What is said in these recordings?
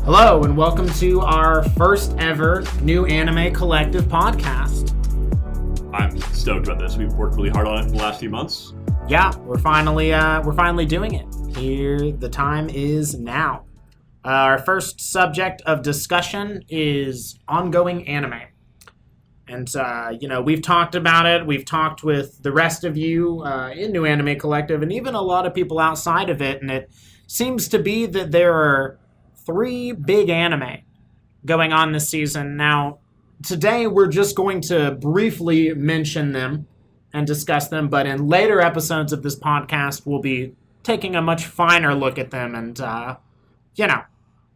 Hello, and welcome to our first ever New Anime Collective podcast. I'm stoked about this. We've worked really hard on it for the last few months. Yeah, we're finally doing it. Here, the time is now. Our first subject of discussion is ongoing anime. And, we've talked about it. We've talked with the rest of you in New Anime Collective and even a lot of people outside of it. And it seems to be that there are 3 big anime going on this season. Now, today we're just going to briefly mention them and discuss them. But in later episodes of this podcast, we'll be taking a much finer look at them and,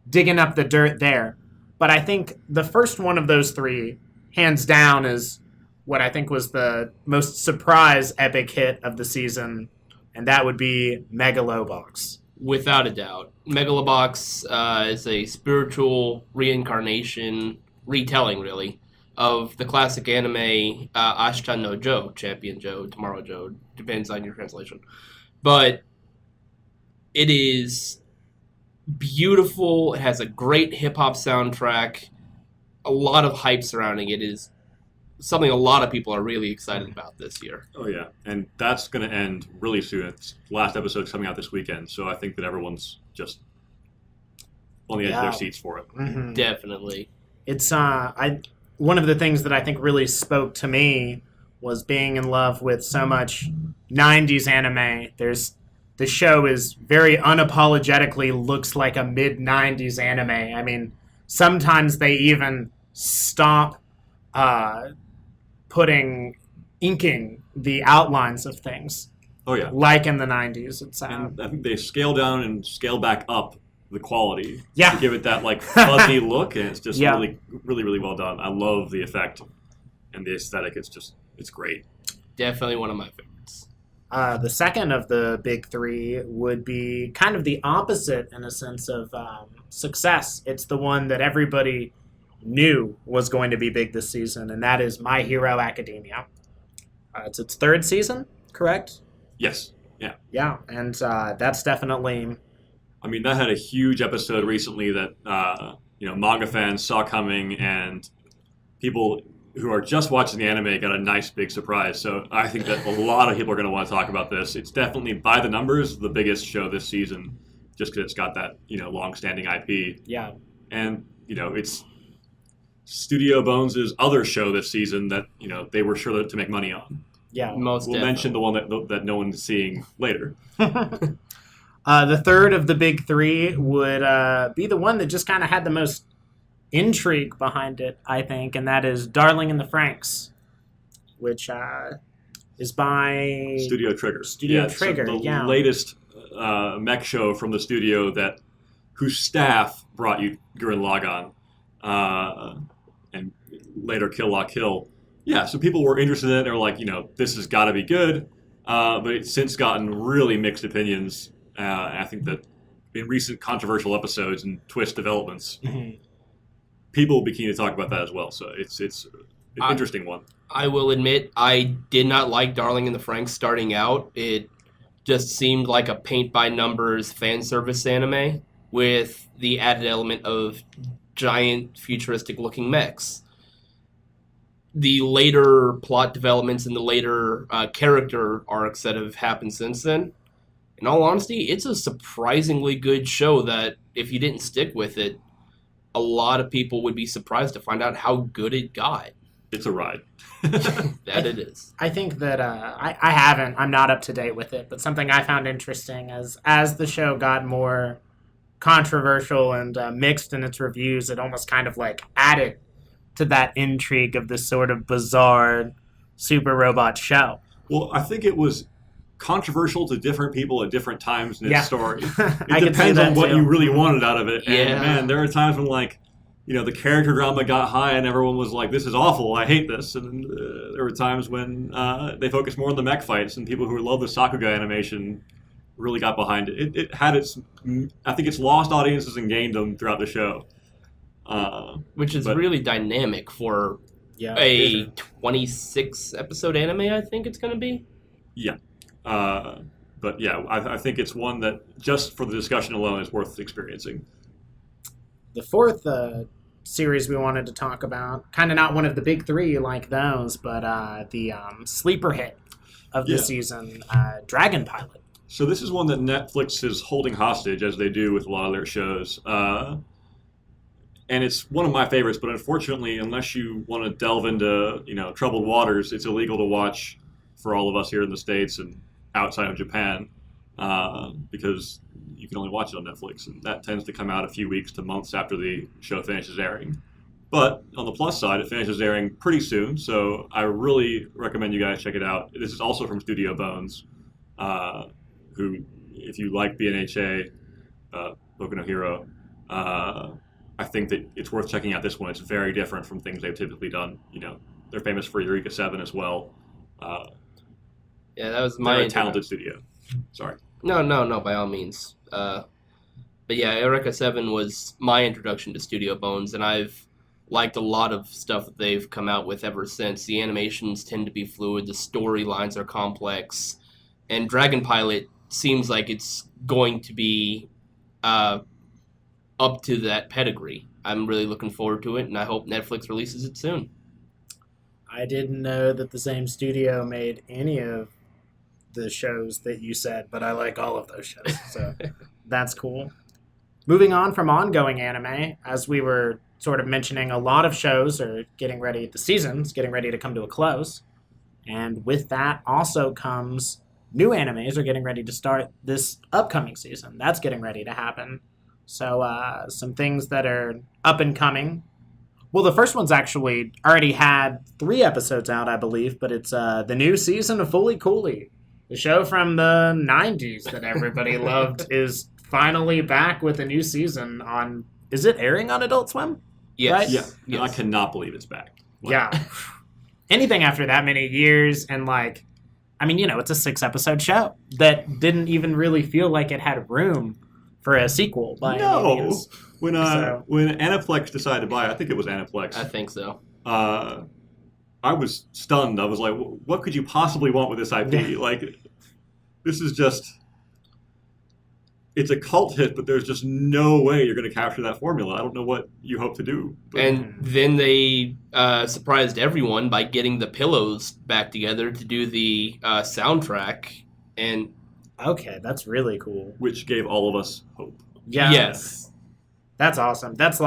digging up the dirt there. But I think the first one of those 3, hands down, is what I think was the most surprise epic hit of the season, and that would be Megalobox. Without a doubt. Megalobox is a spiritual reincarnation, retelling really, of the classic anime Ashita no Joe, Champion Joe, Tomorrow Joe, depends on your translation. But it is beautiful, it has a great hip-hop soundtrack, a lot of hype surrounding it. Is something a lot of people are really excited about this year. Oh, yeah. And that's going to end really soon. It's last episode's coming out this weekend, so I think that everyone's just on the edge of their seats for it. Mm-hmm. Definitely. It's one of the things that I think really spoke to me was being in love with so much 90s anime. The show is very unapologetically looks like a mid-90s anime. I mean, sometimes they even stop inking the outlines of things. Oh, yeah. Like in the 90s. And I think they scale down and scale back up the quality. Yeah. To give it that, fuzzy look, and it's just yeah. really, really, really well done. I love the effect and the aesthetic. It's great. Definitely one of my favorites. The second of the big 3 would be kind of the opposite in a sense of success. It's the one that everybody knew was going to be big this season, and that is My Hero Academia. It's its 3rd season, correct? Yes. Yeah. Yeah, and that's definitely... I mean, that had a huge episode recently that, manga fans saw coming, and people who are just watching the anime got a nice big surprise. So I think that a lot of people are going to want to talk about this. It's definitely, by the numbers, the biggest show this season, just because it's got that, long-standing IP. Yeah. And, it's Studio Bones' other show this season that, they were sure to make money on. Yeah. We'll mention the one that no one's seeing later. The third of the big 3 would be the one that just kind of had the most intrigue behind it, I think, and that is Darling in the Franxx, which is by... Studio Trigger. Trigger, the latest mech show from the studio whose staff brought you Gurren Lagann and later Kill La Kill. Yeah, so people were interested in it. They were like, this has got to be good, but it's since gotten really mixed opinions. I think that in recent controversial episodes and twist developments, people will be keen to talk about that as well. So it's an interesting one. I will admit, I did not like Darling in the Franxx starting out. It just seemed like a paint-by-numbers fan service anime with the added element of giant futuristic-looking mechs. The later plot developments and the later character arcs that have happened since then, in all honesty, it's a surprisingly good show that if you didn't stick with it, a lot of people would be surprised to find out how good it got. It's a ride. That it is. I think that I'm not up to date with it, but something I found interesting as the show got more controversial and mixed in its reviews, it almost kind of added to that intrigue of this sort of bizarre super robot show. Well, I think it was controversial to different people at different times in its story. It depends on what you really wanted out of it. And man, there are times when the character drama got high and everyone was like, this is awful, I hate this. And there were times when they focused more on the mech fights and people who love the Sakuga animation really got behind it. It had I think it's lost audiences and gained them throughout the show. Which is really dynamic for a 26 episode anime, I think it's going to be. Yeah. But yeah, I think it's one that just for the discussion alone is worth experiencing. the fourth series we wanted to talk about, kind of not one of the big three like those, but the sleeper hit of the season, Dragon Pilot. So this is one that Netflix is holding hostage, as they do with a lot of their shows. And it's one of my favorites, but unfortunately, unless you want to delve into troubled waters, it's illegal to watch for all of us here in the States and outside of Japan, because you can only watch it on Netflix, and that tends to come out a few weeks to months after the show finishes airing. But on the plus side, it finishes airing pretty soon, so I really recommend you guys check it out. This is also from Studio Bones, who, if you like BNHA, Boku no Hero, I think that it's worth checking out this one. It's very different from things they've typically done. They're famous for Eureka 7 as well. Yeah, that was my very talented studio. Sorry. No, by all means. But yeah, Eureka 7 was my introduction to Studio Bones, and I've liked a lot of stuff that they've come out with ever since. The animations tend to be fluid, the storylines are complex, and Dragon Pilot seems like it's going to be up to that pedigree. I'm really looking forward to it, and I hope Netflix releases it soon. I didn't know that the same studio made any of the shows that you said, but I like all of those shows, so that's cool. Moving on from ongoing anime, as we were sort of mentioning, a lot of shows are getting ready, the season's getting ready to come to a close, and with that also comes new animes are getting ready to start this upcoming season. That's getting ready to happen. So some things that are up and coming. Well, the first one's actually already had 3 episodes out, I believe, but it's the new season of Fooly Cooly. The show from the 90s that everybody loved is finally back with a new season on... Is it airing on Adult Swim? Yes. Right? Yeah. Yes. I cannot believe it's back. Yeah. Anything after that many years and it's a 6-episode show that didn't even really feel like it had room for a sequel by any means. When Aniplex decided to buy it, I think it was Aniplex. I think so. I was stunned. I was like, what could you possibly want with this IP? This is just... It's a cult hit, but there's just no way you're going to capture that formula. I don't know what you hope to do. But... And then they surprised everyone by getting the Pillows back together to do the soundtrack. And okay, that's really cool. Which gave all of us hope. Yeah. Yes. That's awesome. That's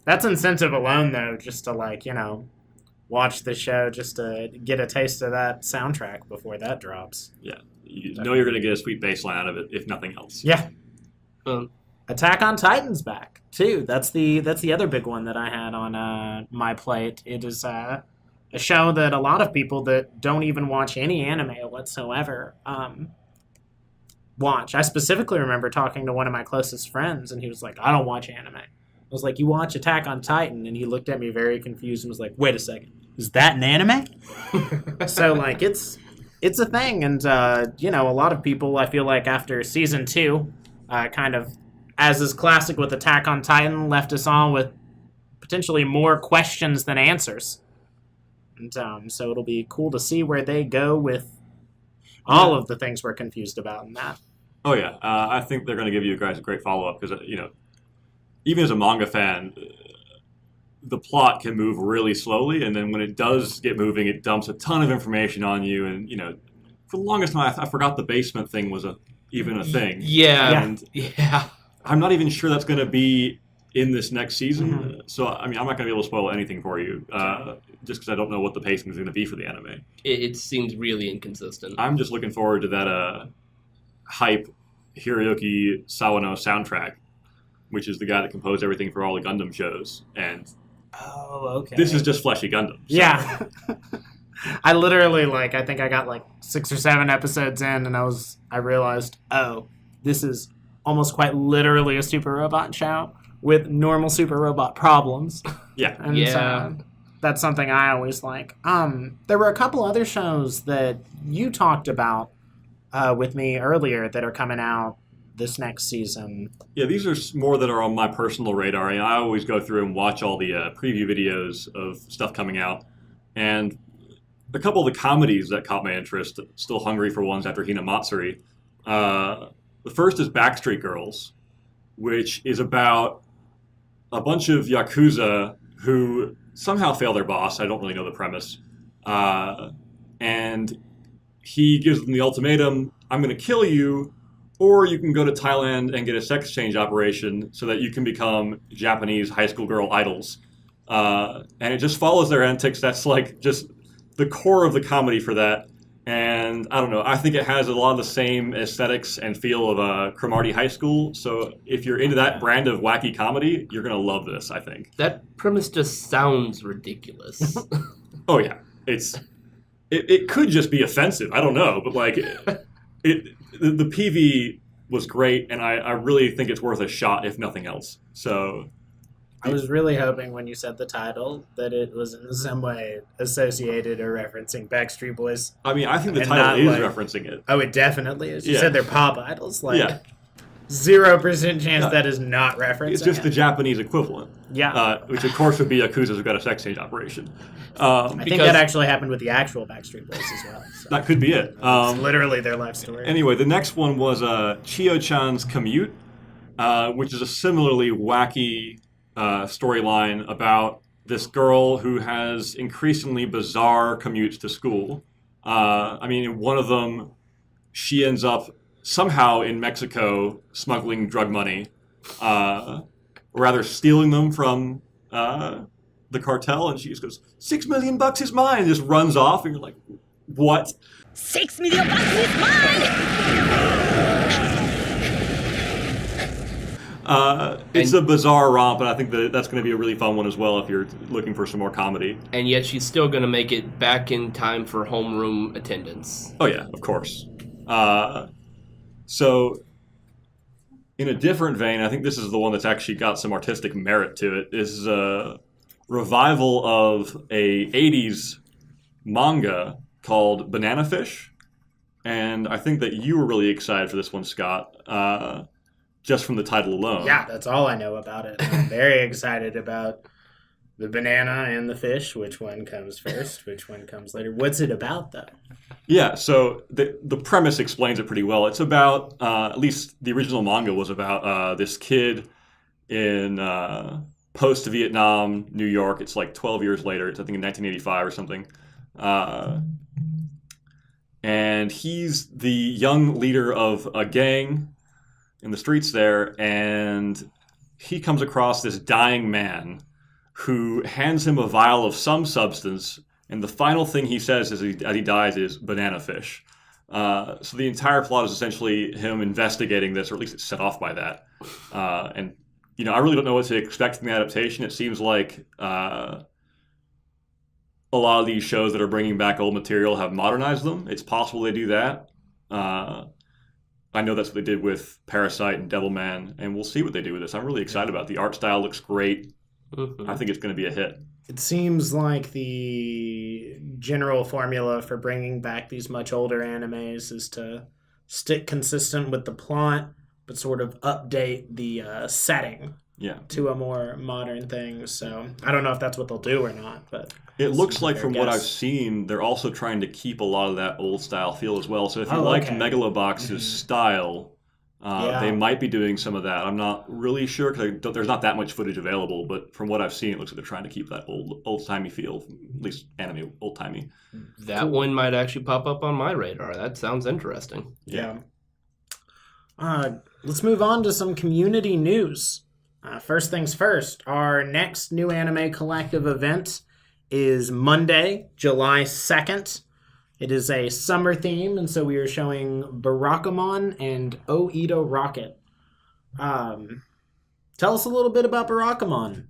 that's incentive alone, though, just to watch the show, just to get a taste of that soundtrack before that drops. Yeah. You know you're going to get a sweet bass line out of it, if nothing else. Yeah. Attack on Titan's back, too. That's the other big one that I had on my plate. It is a show that a lot of people that don't even watch any anime whatsoever watch. I specifically remember talking to one of my closest friends, and he was like, I don't watch anime. I was like, you watch Attack on Titan? And he looked at me very confused and was like, wait a second, is that an anime? So, it's a thing, and, a lot of people, I feel like after Season 2, kind of, as is classic with Attack on Titan, left us all with potentially more questions than answers. And so it'll be cool to see where they go with all of the things we're confused about in that. Oh, yeah. I think they're going to give you guys a great follow-up, because, even as a manga fan, the plot can move really slowly, and then when it does get moving, it dumps a ton of information on you, and, for the longest time, I forgot the basement thing was even a thing. Yeah. And yeah. I'm not even sure that's going to be in this next season, so, I'm not going to be able to spoil anything for you, just because I don't know what the pacing is going to be for the anime. It seems really inconsistent. I'm just looking forward to that hype Hiroyuki Sawano soundtrack, which is the guy that composed everything for all the Gundam shows, and oh, okay. this is just fleshy Gundam. So. Yeah. I literally, I think I got 6 or 7 episodes in, and I realized, oh, this is almost quite literally a Super Robot show with normal Super Robot problems. Yeah. And so that's something I always like. There were a couple other shows that you talked about with me earlier that are coming out this next season. Yeah, these are more that are on my personal radar. I always go through and watch all the preview videos of stuff coming out. And a couple of the comedies that caught my interest, still hungry for ones after Hinamatsuri. The first is Backstreet Girls, which is about a bunch of Yakuza who somehow fail their boss. I don't really know the premise. And he gives them the ultimatum, I'm going to kill you, or you can go to Thailand and get a sex change operation so that you can become Japanese high school girl idols. And it just follows their antics. That's like just the core of the comedy for that. And I don't know, I think it has a lot of the same aesthetics and feel of Cromartie High School. So if you're into that brand of wacky comedy, you're going to love this, I think. That premise just sounds ridiculous. Oh, yeah. It could just be offensive. I don't know. But like, the PV was great, and I really think it's worth a shot, if nothing else. So I was really hoping when you said the title that it was in some way associated or referencing Backstreet Boys. I mean, I think the And title not is like- referencing it. Oh, it definitely is. You Yeah. said they're pop idols. Like, Yeah. 0% chance Yeah. that is not referencing It's just it. the Japanese equivalent. Yeah. Which of course would be Yakuza's who've got a sex change operation. I think because- that actually happened with the actual Backstreet Boys as well. So. That could be it. It's literally their life story. Anyway, the next one was Chio-chan's Commute, which is a similarly wacky storyline about this girl who has increasingly bizarre commutes to school. I mean, in one of them, she ends up somehow in Mexico smuggling drug money, or rather stealing them from the cartel, and she just goes, $6 million is mine, and just runs off, and you're like, what? 6 million bucks is mine! It's a bizarre romp, and I think that's going to be a really fun one as well if you're looking for some more comedy. And yet she's still going to make it back in time for homeroom attendance. Oh yeah, of course. So, in a different vein, I think this is the one that's actually got some artistic merit to it. This is a revival of a 80s manga called Banana Fish, and I think that you were really excited for this one, Scott, just from the title alone. Yeah, that's all I know about it. I'm very excited about the banana and the fish. Which one comes first? Which one comes later? What's it about, though? Yeah, so the premise explains it pretty well. It's about, at least the original manga was about this kid in post-Vietnam New York. It's like 12 years later. It's, I think, in 1985 or something. And he's the young leader of a gang in the streets there, and he comes across this dying man who hands him a vial of some substance, and the final thing he says as he dies is banana fish. So the entire plot is essentially him investigating this, or at least it's set off by that. And I really don't know what to expect from the adaptation. It seems like a lot of these shows that are bringing back old material have modernized them. It's possible they do that. I know that's what they did with Parasite and Devilman, and we'll see what they do with this. I'm really excited about it. The art style looks great. Mm-hmm. I think it's going to be a hit. It seems like the general formula for bringing back these much older animes is to stick consistent with the plot, but sort of update the setting Yeah. to a more modern thing. So I don't know if that's what they'll do or not, but It looks like, fair from what I've guess. seen, they're also trying to keep a lot of that old style feel as well. So if you Oh, liked okay. Megalobox's style, Yeah. they might be doing some of that. I'm not really sure because there's not that much footage available. But from what I've seen, it looks like they're trying to keep that old timey feel, at least anime old timey. That one might actually pop up on my radar. That sounds interesting. yeah. Let's move on to some community news. First things first, our next new anime collective event is Monday, July 2nd. It is a summer theme, and so we are showing Barakamon and Oedo Rocket. Tell us a little bit about Barakamon.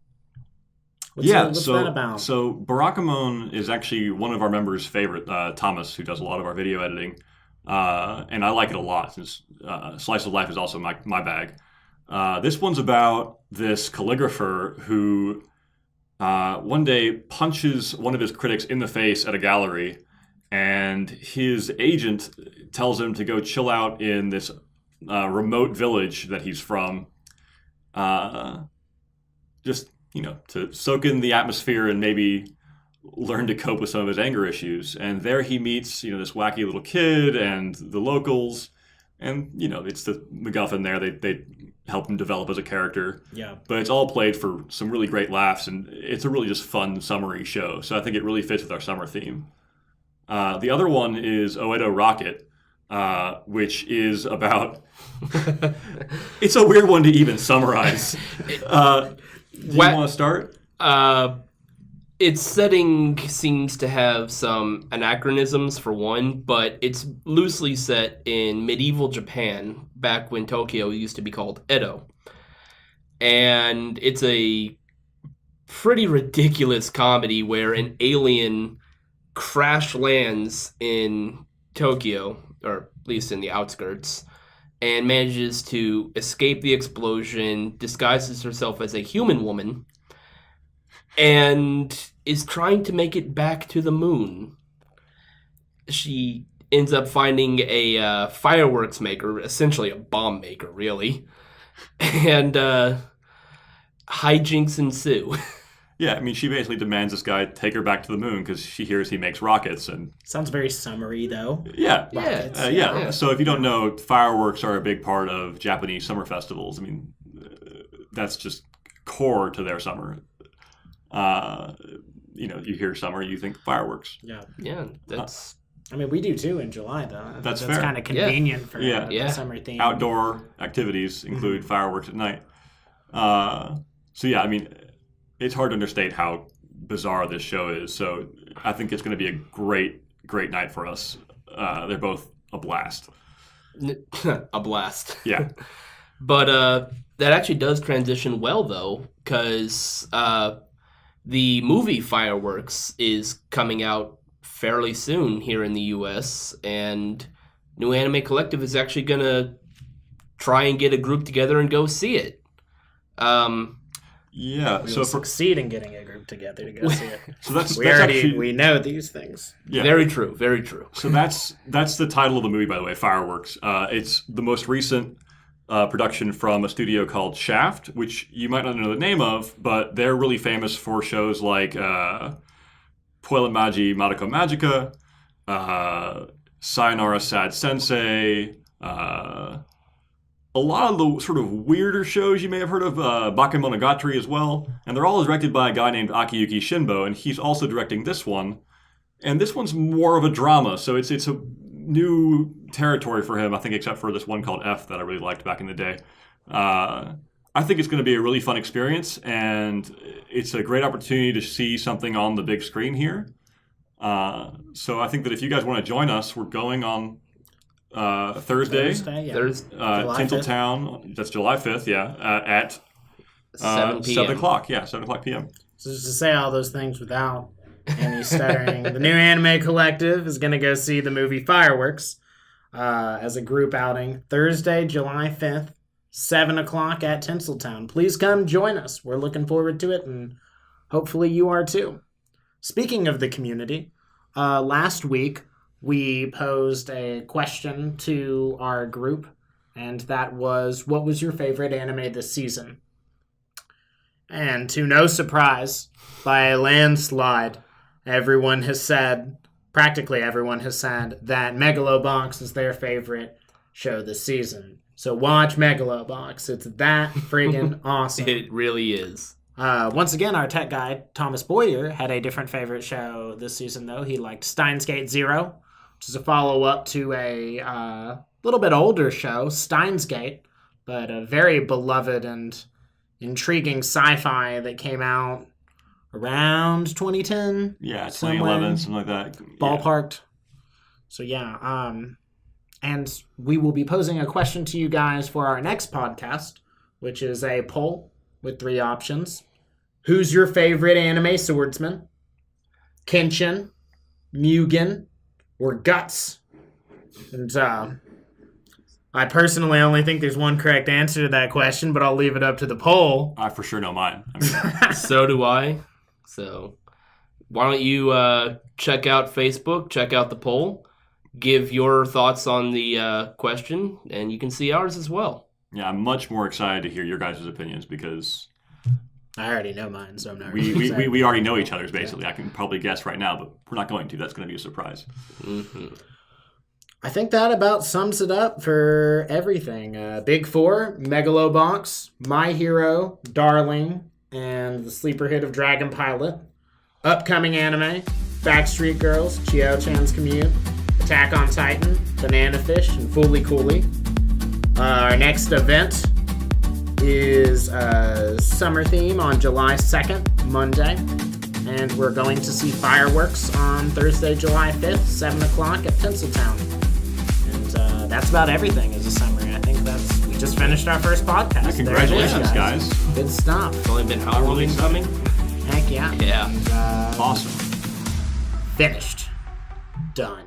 What's that about? So Barakamon is actually one of our members' favorite, Thomas, who does a lot of our video editing. And I like it a lot since Slice of Life is also my bag. This one's about this calligrapher who one day punches one of his critics in the face at a gallery, and his agent tells him to go chill out in this remote village that he's from, just, to soak in the atmosphere and maybe learn to cope with some of his anger issues. And there he meets, this wacky little kid and the locals. And, it's the MacGuffin there. They help him develop as a character. Yeah. But it's all played for some really great laughs, and it's a really just fun, summery show. So I think it really fits with our summer theme. The other one is Oedo Rocket, which is about... It's a weird one to even summarize. Do you want to start? Its setting seems to have some anachronisms for one, but it's loosely set in medieval Japan, back when Tokyo used to be called Edo. And it's a pretty ridiculous comedy where an alien crash lands in Tokyo, or at least in the outskirts, and manages to escape the explosion, disguises herself as a human woman, and is trying to make it back to the moon. She ends up finding a fireworks maker, essentially a bomb maker, really, and hijinks ensue. Yeah, I mean, she basically demands this guy take her back to the moon because she hears he makes rockets. And Sounds very summery, though. yeah, Rockets. yeah. So if you don't know, fireworks are a big part of Japanese summer festivals. I mean, that's just core to their summer. You hear summer, you think fireworks. Yeah. Yeah, that's... I mean, we do too in July, though. That's fair. kind of convenient for Yeah. the summer theme. Outdoor activities include fireworks at night. So yeah, I mean, it's hard to understate how bizarre this show is. So I think it's going to be a great, great night for us. They're both a blast. a blast. Yeah. But that actually does transition well, though, because the movie Fireworks is coming out fairly soon here in the U.S., and New Anime Collective is actually going to try and get a group together and go see it. Yeah. We So will for succeed in getting a group together to go see it. so that's We actually know these things. yeah. Very true. Very true. So that's the title of the movie, by the way, Fireworks. It's the most recent production from a studio called Shaft, which you might not know the name of, but they're really famous for shows like Puella Magi Madoka Magica, Sayonara Sad Sensei, a lot of the sort of weirder shows you may have heard of, Bakemonogatari as well, and they're all directed by a guy named Akiyuki Shinbo, and he's also directing this one. And this one's more of a drama, so it's a new territory for him, I think, except for this one called F that I really liked back in the day. I think it's going to be a really fun experience, and it's a great opportunity to see something on the big screen here. So I think that if you guys want to join us, we're going on Thursday, yeah. July Tinseltown. That's July 5th, at 7 p.m. 7 o'clock. Yeah, 7 o'clock p.m. So just to say all those things without any stuttering, the New Anime Collective is going to go see the movie Fireworks as a group outing Thursday, July 5th, 7 o'clock at Tinseltown. Please come join us. We're looking forward to it, and hopefully you are too. Speaking of the community, last week we posed a question to our group, and that was, what was your favorite anime this season? And to no surprise, by a landslide, practically everyone has said that Megalobox is their favorite show this season. So watch Megalobox. It's that friggin' awesome. It really is. Once again, our tech guy, Thomas Boyer, had a different favorite show this season, though. He liked Steins Gate Zero, which is a follow-up to a little bit older show, Steins Gate, but a very beloved and intriguing sci-fi that came out around 2010. Yeah, 2011, something like that. Ballparked. So yeah, and we will be posing a question to you guys for our next podcast, which is a poll with 3 options. Who's your favorite anime swordsman? Kenshin, Mugen, or Guts? And I personally only think there's one correct answer to that question, but I'll leave it up to the poll. I for sure know mine. I mean, So do I. So why don't you check out Facebook, check out the poll, give your thoughts on the question, and you can see ours as well. yeah, I'm much more excited to hear your guys' opinions because I already know mine, so I'm not really we already know each other's basically. I can probably guess right now, but we're not going to. That's going to be a surprise. Mm-hmm. I think that about sums it up for everything. Big Four, Megalobox, My Hero, Darling, and the sleeper hit of Dragon Pilot. Upcoming anime, Backstreet Girls, Chio-chan's Commute, Attack on Titan, Banana Fish, and Fooly Cooly. Our next event is Summer Theme on July 2nd, Monday. And we're going to see fireworks on Thursday, July 5th, 7 o'clock at Tinseltown. And that's about everything as a summary. I think we just finished our first podcast. Yeah, congratulations, There it is, guys. Good stuff. It's only been how long coming? Heck yeah. Yeah. And, Awesome. finished. Done.